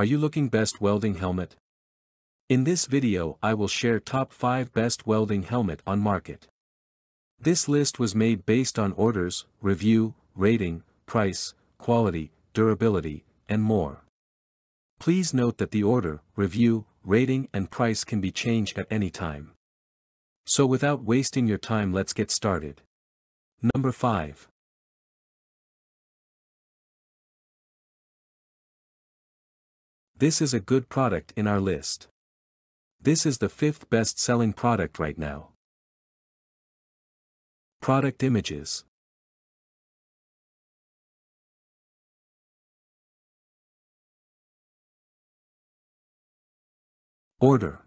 Are you looking best welding helmet? In this video I will share top 5 best welding helmet on market. This list was made based on orders, review, rating, price, quality, durability, and more. Please note that the order, review, rating and price can be changed at any time. So without wasting your time, let's get started. Number 5. This is a good product in our list. This is the 5th best-selling product right now. Product images. Order.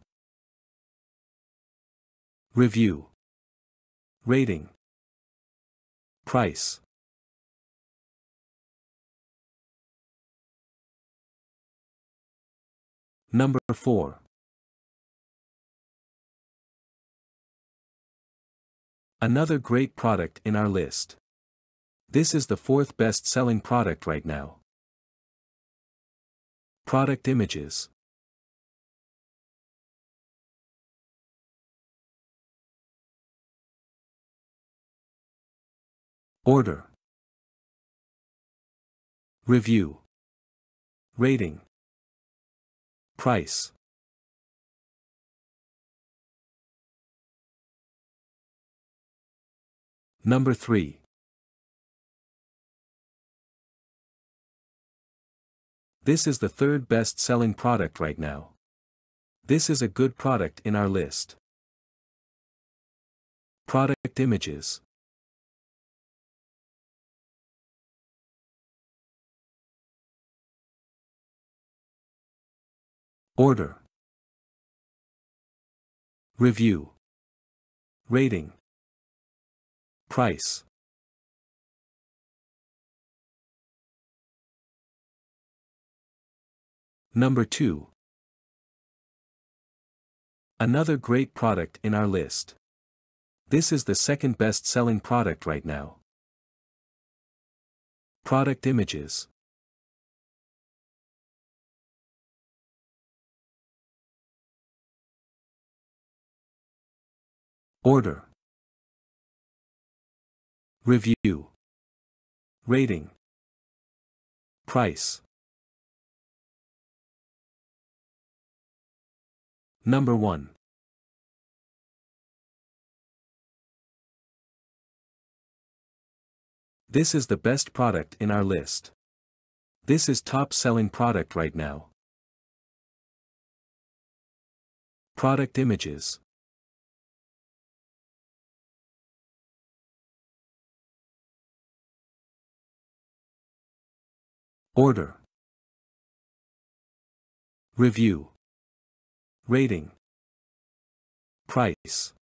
Review. Rating. Price. Number 4. Another great product in our list. This is the 4th best-selling product right now. Product images. Order. Review. Rating. Price. Number 3. This is the 3rd best-selling product right now. This is a good product in our list. Product images. Order. Review. Rating. Price. Number 2. Another great product in our list. This is the 2nd best-selling product right now. Product images. Order. Review. Rating. Price. Number 1. This is the best product in our list. This is top-selling product right now. Product images. Order. Review. Rating. Price.